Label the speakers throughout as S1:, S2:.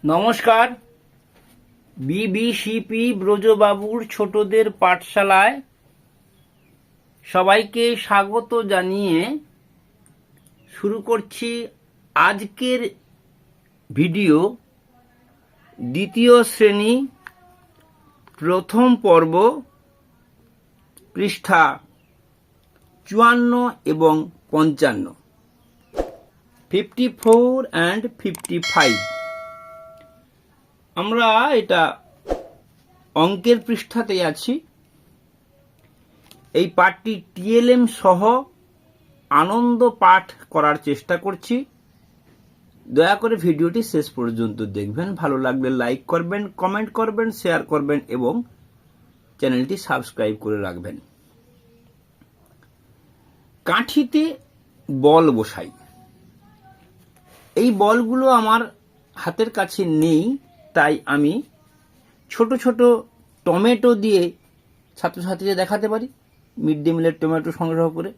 S1: নমস্কার। বিবিসিপি ব্রজবাবুর ছোটদের পাঠশালায় সবাইকে স্বাগত জানিয়ে শুরু করছি আজকের ভিডিও। দ্বিতীয় শ্রেণী প্রথম পর্ব, পৃষ্ঠা 54 এবং 55, 54 and 55। আমরা এটা অঙ্কের পৃষ্ঠাতে আছি। এই পাঠটি টিএলএম সহ আনন্দ পাঠ করার চেষ্টা করছি। দয়া করে ভিডিওটি শেষ পর্যন্ত দেখবেন। ভালো লাগলে লাইক করবেন, কমেন্ট করবেন, শেয়ার করবেন এবং চ্যানেলটি সাবস্ক্রাইব করে রাখবেন। কাঠিতে বল বসাই। এই বলগুলো আমার হাতের কাছে নেই, তাই আমি ছোট ছোট টমেটো দিয়ে ছাত্রছাত্রীদের দেখাতে পারি। মিড ডে মিলের টমেটো সংগ্রহ করে।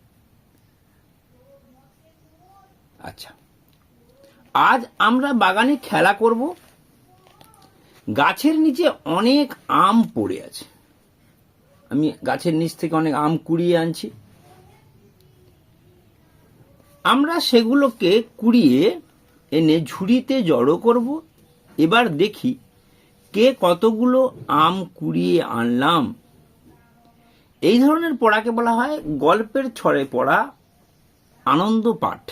S1: আচ্ছা, আজ আমরা বাগানে খেলা করব। গাছের নিচে অনেক আম পড়ে আছে। আমি গাছের নিচ থেকে অনেক আম কুড়িয়ে আনছি। আমরা সেগুলোকে কুড়িয়ে এনে ঝুড়িতে জড়ো করব। এবার দেখি কে কতগুলো আম কুড়িয়ে আনলাম। এই ধরনের পড়াকে বলা হয় গল্পের ছড়ে পড়া আনন্দ পাঠ।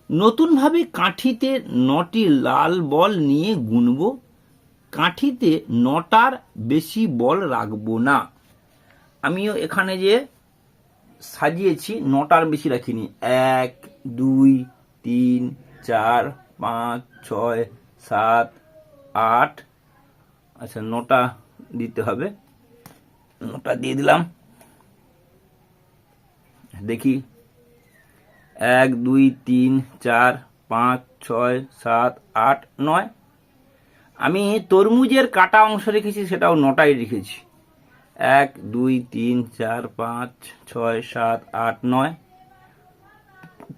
S1: নতুনভাবে কাঠিতে 9টি লাল বল নিয়ে গুনব। কাঠিতে 9টার বেশি বল রাখবো না। আমিও এখানে যে সাজিয়েছি 9টার বেশি রাখিনি। 1, 2, 3, 4, 5, 6, 7, 8। আচ্ছা, 9টা দিতে হবে। 9টা দিয়ে দিলাম। দেখি 1, 2, 3, 4, 5, 6, 7, 8, 9। আমি তরমুজের কাটা অংশ রেখেছি, সেটাও 9টাই রেখেছি। 1, 2, 3, 4, 5, 6, 7, 8, 9।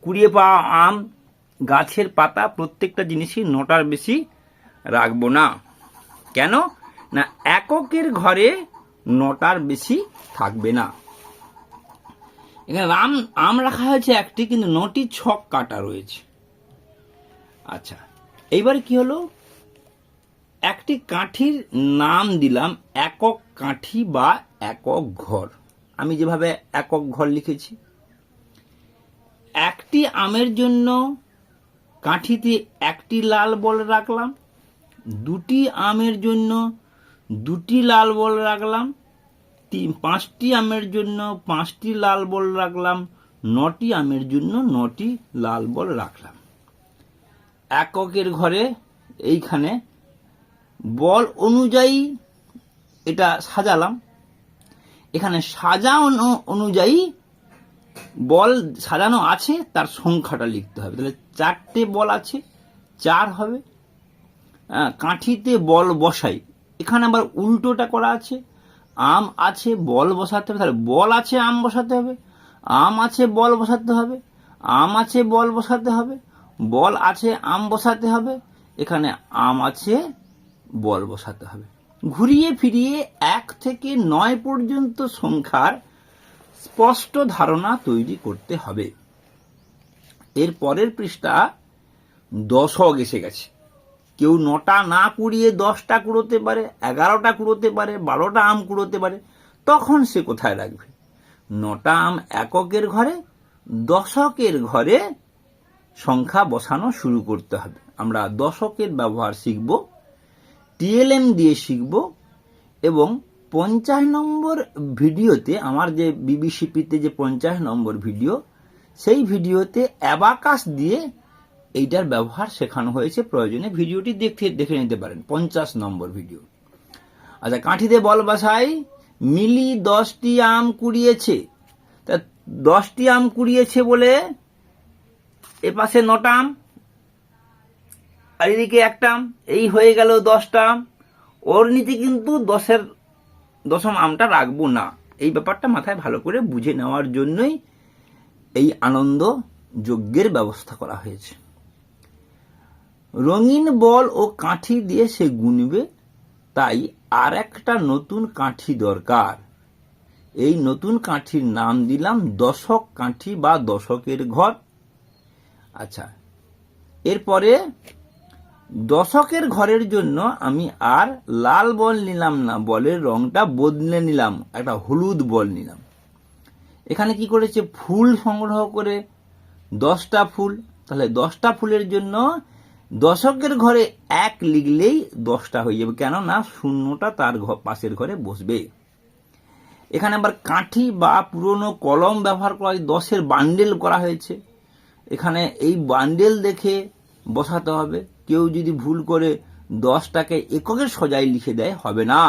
S1: কুড়িয়ে পাওয়া আম, গাছের পাতা, প্রত্যেকটা জিনিসই 9টার বেশি রাখবো না। কেন না, এককের ঘরে 9টার বেশি থাকবে না। এখানে আম রাখা হয়েছে একটি, কিন্তু 9টি ছক কাটা রয়েছে। আচ্ছা, এইবার কি হলো, একটি কাঠির নাম দিলাম একক কাঠি বা একক ঘর। আমি যেভাবে একক ঘর লিখেছি। একটি আমের জন্য কাঠিতে 1টি লাল বল রাখলাম। 2টি আমের জন্য 2টি লাল বল রাখলাম। 5টি আমের জন্য 5টি লাল বল রাখলাম। 9টি আমের জন্য 9টি লাল বল রাখলাম। এককের ঘরে এইখানে বল অনুযায়ী এটা সাজালাম। এখানে সাজানো অনুযায়ী বল সাজানো আছে, তার সংখ্যাটা লিখতে হবে। তাহলে 4টে বল আছে, 4 হবে। কাঠিতে বল বসাই, এখানে আবার উল্টোটা করা আছে। আম আছে, বল বসাতে হবে। তাহলে বল আছে, আম বসাতে হবে। আম আছে, বল বসাতে হবে। আম আছে, বল বসাতে হবে। বল আছে, আম বসাতে হবে। এখানে আম আছে, বল বসাতে হবে। ঘুরিয়ে ফিরিয়ে 1 থেকে 9 পর্যন্ত সংখ্যার স্পষ্ট ধারণা তৈরি করতে হবে। এর পরের পৃষ্ঠা দশক এসে গেছে। কেউ 9টা না কুড়িয়ে 10টা কুড়োতে পারে, 11টা কুড়োতে পারে, 12টা আম কুড়োতে পারে। তখন সে কোথায় রাখবে? 9টা আম এককের ঘরে, দশকের ঘরে সংখ্যা বসানো শুরু করতে হবে। আমরা দশকের ব্যবহার শিখব, টিএলএম দিয়ে শিখব এবং 50 নম্বর ভিডিওতে, আমার যে বিবিসিপিতে যে 50 নম্বর ভিডিও, সেই ভিডিওতে অ্যাবাকাস দিয়ে এইটার ব্যবহার শেখানো হয়েছে। প্রয়োজনে ভিডিওটি দেখে নিতে পারেন, 50 নম্বর ভিডিও। আচ্ছা, কাঠিতে বল বসাই। মিলি 10টি আম কুড়িয়েছে। তা 10টি আম কুড়িয়েছে বলে এপাশে 9টা আম, আর এদিকে 1টা আম, এই হয়ে গেল 10টা আম। ওর নিচে কিন্তু 10ম আমটা রাখবো না। এই ব্যাপারটা মাথায় ভালো করে বুঝে নেওয়ার জন্যই এই আনন্দ যজ্ঞের ব্যবস্থা করা হয়েছে। রঙিন বল ও কাঠি দিয়ে সে গুনবে, তাই আর একটা নতুন কাঠি দরকার। এই নতুন কাঠির নাম দিলাম দশক কাঠি বা দশকের ঘর। আচ্ছা, এরপরে দশকের ঘরের জন্য আমি আর লাল বল নিলাম না, বলের রংটা বদলে নিলাম, একটা হলুদ বল নিলাম। এখানে কি করেছে, ফুল সংগ্রহ করে 10টা ফুল, তাহলে 10টা ফুলের জন্য দশকের ঘরে 1 লিখলেই 10টা হয়ে যাবে, কেননা শূন্যটা তার পাশের ঘরে বসবে। এখানে আবার কাঠি বা পুরনো কলম ব্যবহার করা, 10-এর বান্ডেল করা হয়েছে। এখানে এই বান্ডেল দেখে বসাতে হবে। কেউ যদি ভুল করে 10টাকে এককের সোজায় লিখে দেয়, হবে না।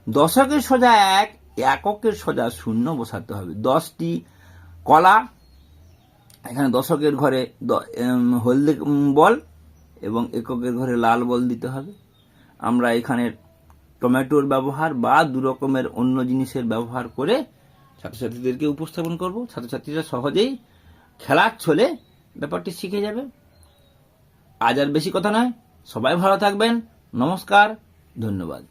S1: দশকের সোজা 1, এককের সোজা 0 বসাতে হবে। 10টি কলা, এখানে দশকের ঘরে হলদে বল এবং এককের ঘরে লাল বল দিতে হবে। আমরা এখানে টমেটোর ব্যবহার বা 2 রকমের অন্য জিনিসের ব্যবহার করে ছাত্রছাত্রীদেরকে উপস্থাপন করব। ছাত্রছাত্রীরা সহজেই খেলার ছলে ব্যাপারটি শিখে যাবে। আজ আর বেশি কথা নয়, সবাই ভালো থাকবেন। নমস্কার, ধন্যবাদ।